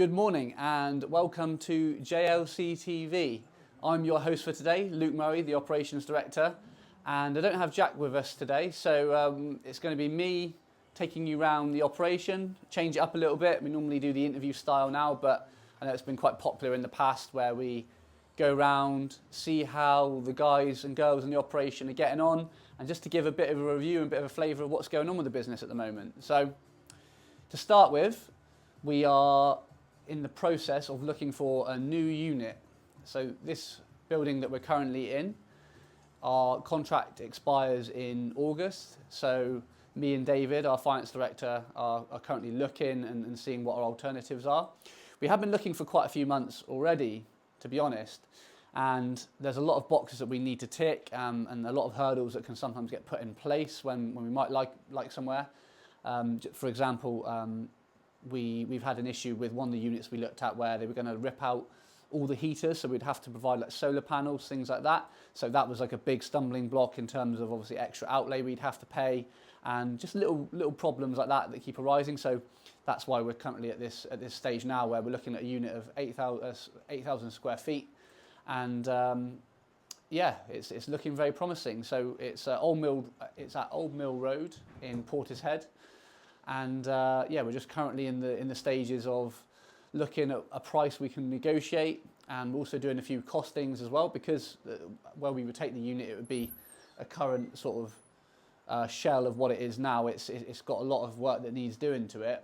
Good morning and welcome to JLC TV. I'm your host for today, Luke Murray, the Operations Director, and I don't have Jack with us today, so it's going to be me taking you around the operation, change it up a little bit. We normally do the interview style now, but I know it's been quite popular in the past where we go around, see how the guys and girls in the operation are getting on, and just to give a bit of a review and a bit of a flavour of what's going on with the business at the moment. So to start with, we are in the process of looking for a new unit. So this building that we're currently in, our contract expires in August. So me and David, our finance director, are currently looking and seeing what our alternatives are. We have been looking for quite a few months already, to be honest. And there's a lot of boxes that we need to tick and a lot of hurdles that can sometimes get put in place when we might like somewhere. For example, we've had an issue with one of the units we looked at where they were going to rip out all the heaters, so we'd have to provide like solar panels, things like that. So that was like a big stumbling block in terms of obviously extra outlay we'd have to pay, and just little problems like that keep arising. So that's why we're currently at this stage now where we're looking at a unit of 8,000 square feet, and yeah, it's looking very promising. So it's at Old Mill Road in Portishead. And yeah, we're just currently in the stages of looking at a price we can negotiate, and we're also doing a few costings as well, because where we would take the unit, it would be a current sort of shell of what it is now. It's got a lot of work that needs doing to it.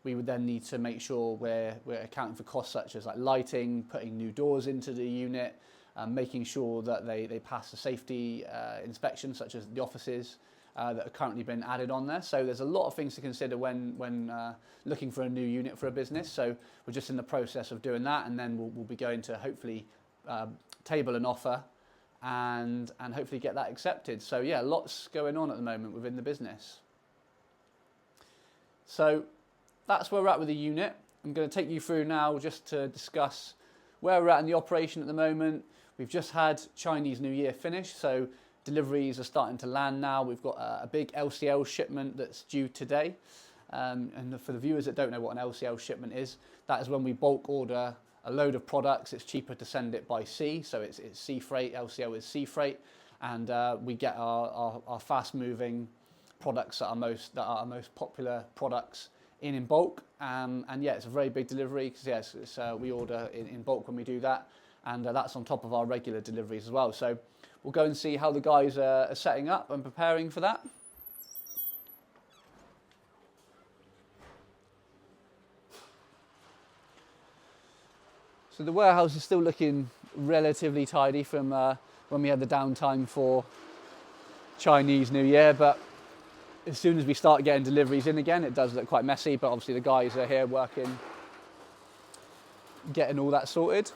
We would then need to make sure we're accounting for costs such as like lighting, putting new doors into the unit, making sure that they pass the safety inspection, such as the offices that are currently been added on there. So there's a lot of things to consider when looking for a new unit for a business. So we're just in the process of doing that, and then we'll be going to hopefully table an offer and hopefully get that accepted. So yeah, lots going on at the moment within the business. So that's where we're at with the unit. I'm going to take you through now just to discuss where we're at in the operation at the moment. We've just had Chinese New Year finish, so deliveries are starting to land now. We've got a big LCL shipment that's due today. And for the viewers that don't know what an LCL shipment is, that is when we bulk order a load of products. It's cheaper to send it by sea, so it's sea freight. LCL is sea freight, and we get our fast-moving products that are our most popular products in bulk. And yeah, it's a very big delivery because yes, we order in bulk when we do that, and that's on top of our regular deliveries as well. So we'll go and see how the guys are setting up and preparing for that. So the warehouse is still looking relatively tidy from when we had the downtime for Chinese New Year, but as soon as we start getting deliveries in again, it does look quite messy, but obviously the guys are here working, getting all that sorted.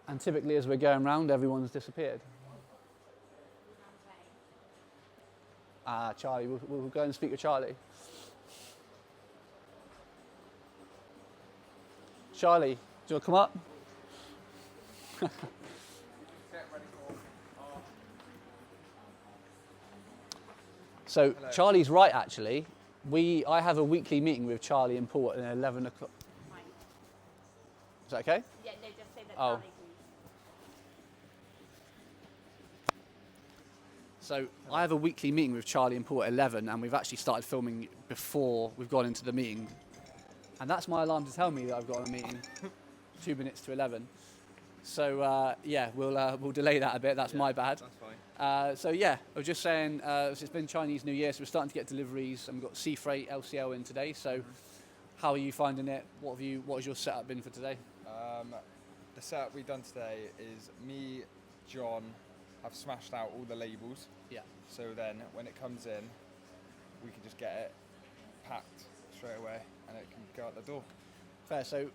And typically as we're going around, everyone's disappeared. Charlie, we'll go and speak with Charlie. Charlie, do you want to come up? So hello. Charlie's right, actually. I have a weekly meeting with Charlie in Port at 11 o'clock. Is that okay? Yeah, no, just say that. Oh. Charlie, please. So I have a weekly meeting with Charlie in Port at 11, and we've actually started filming before we've gone into the meeting. And that's my alarm to tell me that I've got a meeting 2 minutes to 11. So yeah, we'll delay that a bit. That's my bad. That's fine. So yeah, I was just saying, it's been Chinese New Year, so we're starting to get deliveries, and we've got sea freight LCL in today. So how are you finding it? What has your setup been for today? The setup we've done today is me, John, have smashed out all the labels. Yeah. So then when it comes in, we can just get it packed straight away and it can go out the door. Fair. So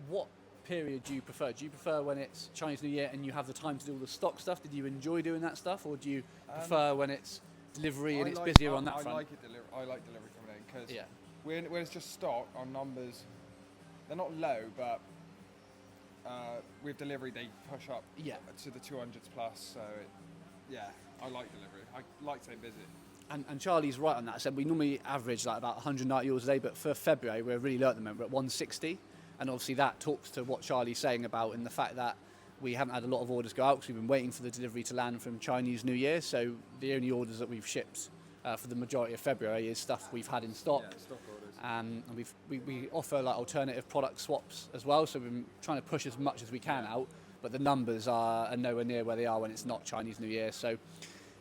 what period do you prefer? Do you prefer when it's Chinese New Year and you have the time to do all the stock stuff? Did you enjoy doing that stuff, or do you prefer when it's delivery and it's busier on that front? I like delivery coming in because when it's just stock, our numbers, they're not low, but with delivery they push up to the 200s plus. So yeah, I like delivery. I like staying busy. And Charlie's right on that. So we normally average like about 190 orders a day, but for February we're really low at the moment. We're at 160, and obviously that talks to what Charlie's saying about in the fact that we haven't had a lot of orders go out because we've been waiting for the delivery to land from Chinese New Year. So the only orders that we've shipped for the majority of February is stuff we've had in stock. Yeah, stock orders. And we offer like alternative product swaps as well. So we've been trying to push as much as we can out, but the numbers are nowhere near where they are when it's not Chinese New Year. So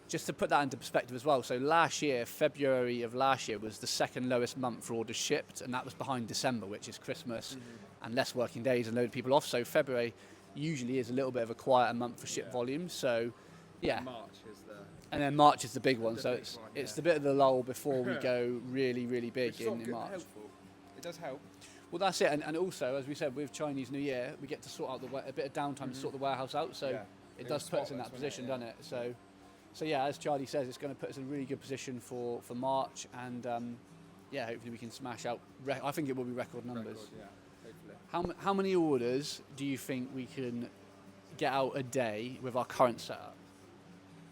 just to put that into perspective as well, so last year, February of last year was the second lowest month for orders shipped, and that was behind December, which is Christmas and less working days and a load of people off. So February usually is a little bit of a quieter month for ship volume. So yeah. And then March is the big one. So it's the bit of the lull before we go really, really big in March. Helpful. It does help. Well, that's it. And also, as we said, with Chinese New Year, we get to sort out a bit of downtime to sort the warehouse out. So it does put us in that position, doesn't it? So yeah, as Charlie says, it's going to put us in a really good position for March, and yeah, hopefully we can smash out. I think it will be record numbers. Hopefully. How many orders do you think we can get out a day with our current setup?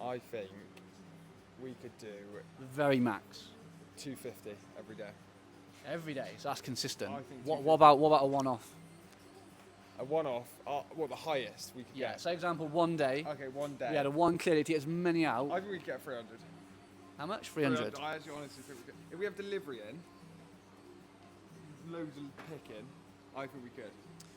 I think we could do very max 250 every day. Every day, so that's consistent. I think what about a one-off? A one-off, the highest we could get? So example, one day. Okay, one day. We had a one clearly to get as many out. I think we'd get 300. How much? 300? I actually honestly think we could. If we have delivery in, loads of picking, I think we could.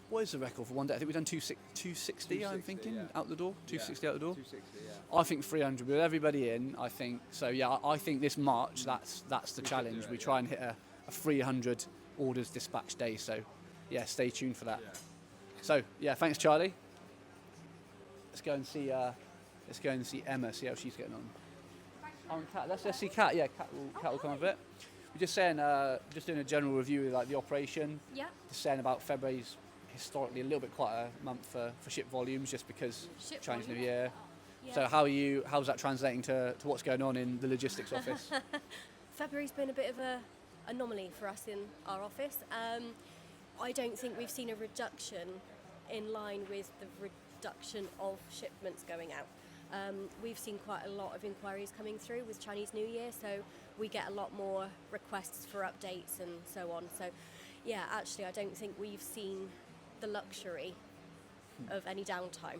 What is the record for one day? I think we've done 260, I'm thinking, out the door. 260 out the door. 260, yeah. I think 300 with everybody in. I think so. Yeah, I think this March that's the challenge. We try and hit a 300 orders dispatch day. So yeah, stay tuned for that. Yeah. So yeah, thanks Charlie. Let's go and see Emma, see how she's getting on. Kat, let's see Kat. Yeah, Kat will come a bit. We're just saying, just doing a general review of like the operation. Yeah. Just saying about February's historically a little bit quieter month for ship volumes, just because Chinese New Year. Yeah. So how's that translating to what's going on in the logistics office? February's been a bit of a anomaly for us in our office. I don't think we've seen a reduction in line with the reduction of shipments going out. We've seen quite a lot of inquiries coming through with Chinese New Year, so we get a lot more requests for updates and so on. So yeah, actually I don't think we've seen the luxury of any downtime.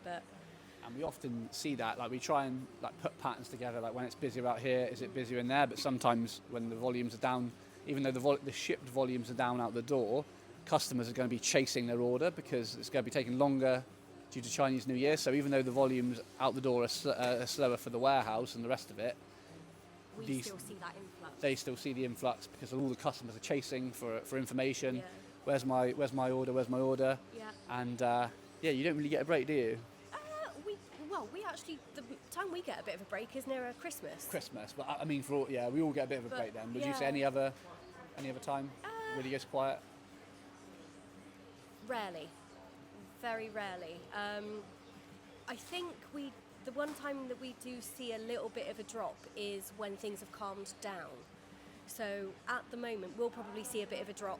And we often see that, like we try and like put patterns together, like when it's busier out here, is it busier in there? But sometimes when the volumes are down, even though the shipped volumes are down out the door, customers are going to be chasing their order because it's going to be taking longer due to Chinese New Year. So even though the volumes out the door are slower for the warehouse and the rest of it, we still see that influx. They still see the influx because all the customers are chasing for information. Yeah. Where's my order? Where's my order? Yeah. And yeah, you don't really get a break, do you? We actually, the time we get a bit of a break is nearer Christmas. But I mean, we all get a bit of a break then. Would you say any other time really goes quiet? Rarely, very rarely. I think the one time that we do see a little bit of a drop is when things have calmed down. So at the moment, we'll probably see a bit of a drop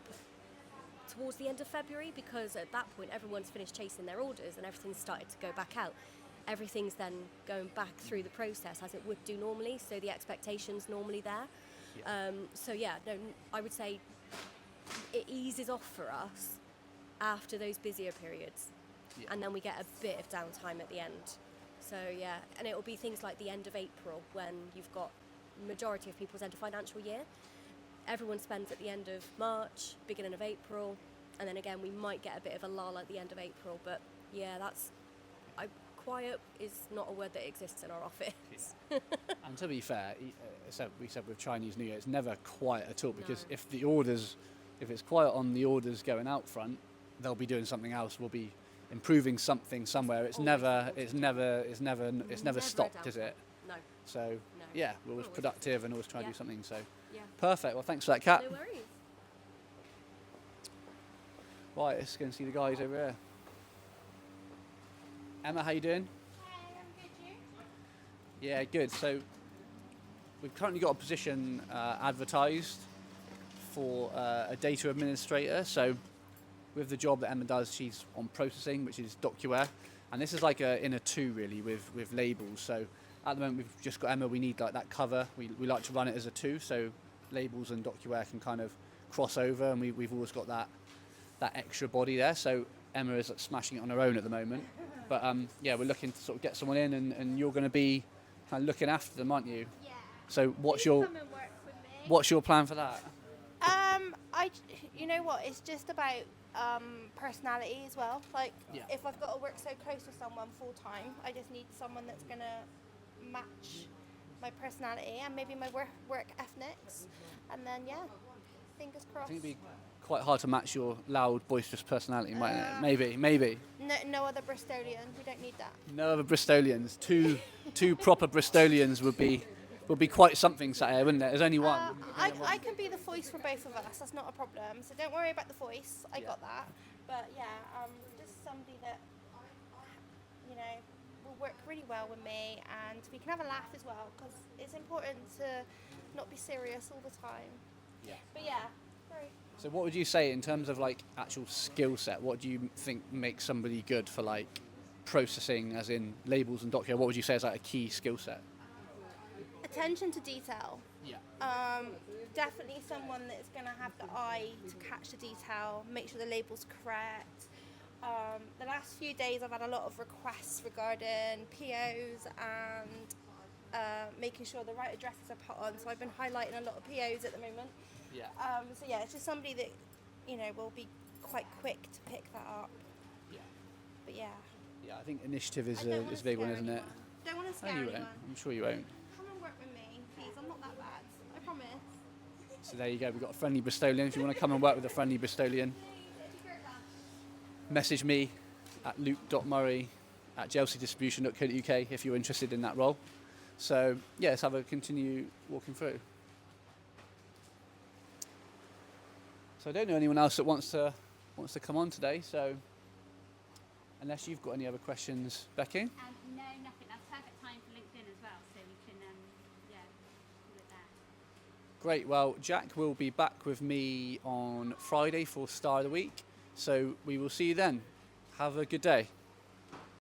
towards the end of February, because at that point everyone's finished chasing their orders and everything's started to go back out. Everything's then going back through the process as it would do normally, so the expectation's normally there. Yeah. So yeah, no, I would say it eases off for us after those busier periods, and then we get a bit of downtime at the end. So yeah, and it will be things like the end of April when you've got majority of people's end of financial year. Everyone spends at the end of March, beginning of April, and then again we might get a bit of a lull at the end of April. But yeah, quiet is not a word that exists in our office. And to be fair, we said with Chinese New Year, it's never quiet at all, because No. if it's quiet on the orders going out front, they'll be doing something else. We'll be improving something somewhere. It's never stopped, is it? No. So yeah, we're always productive and always trying to do something. So yeah. Perfect. Well, thanks for that, Kat. No worries. Right, let's go and see the guys over here. Emma, how you doing? Hi, I'm good, you? Yeah, good. So we've currently got a position advertised for a data administrator. So with the job that Emma does, she's on processing, which is DocuWare. And this is like in a two really with labels. So at the moment we've just got Emma. We need like that cover. We like to run it as a 2, so labels and DocuWare can kind of cross over, and we've always got that extra body there. So Emma is like, smashing it on her own at the moment. But yeah, we're looking to sort of get someone in, and you're going to be kind of looking after them, aren't you? Yeah. So Please come and work with me. what's your plan for that? You know what? It's just about personality as well. Like, Yeah. if I've got to work so close with someone full time, I just need someone that's gonna match my personality and maybe my work ethics. And then yeah, fingers I crossed. think it'd be quite hard to match your loud, boisterous personality, mightn't it? Maybe. No other Bristolian. We don't need that. No other Bristolians. Two proper Bristolians would be quite something sat here, wouldn't it? There's only one. I can be the voice for both of us. That's not a problem. So don't worry about the voice. I got that. But yeah, just somebody that will work really well with me, and we can have a laugh as well, because it's important to not be serious all the time. Yeah. But yeah, very. So what would you say in terms of like actual skill set? What do you think makes somebody good for like processing, as in labels and DocuWare? What would you say is like a key skill set? Attention to detail. Yeah. Definitely someone that's going to have the eye to catch the detail, make sure the label's correct. The last few days I've had a lot of requests regarding POs and making sure the right addresses are put on, so I've been highlighting a lot of POs at the moment. Yeah. So yeah, it's just somebody that will be quite quick to pick that up. Yeah. But yeah. Yeah, I think initiative is I don't a wanna big one, scare isn't it? anyone. Don't want to No, scare you anyone. won't. I'm sure you won't. Come and work with me, please. I'm not that bad. I promise. So there you go. We've got a friendly Bristolian. If you want to come and work with a friendly Bristolian, message me at luke.murray@jlcdistribution.co.uk if you're interested in that role. So yeah, let's have a continue walking through. So I don't know anyone else that wants to come on today. So unless you've got any other questions, Becky. No, nothing. That's perfect time for LinkedIn as well, so we can, do it there. Great. Well, Jack will be back with me on Friday for Star of the Week. So we will see you then. Have a good day.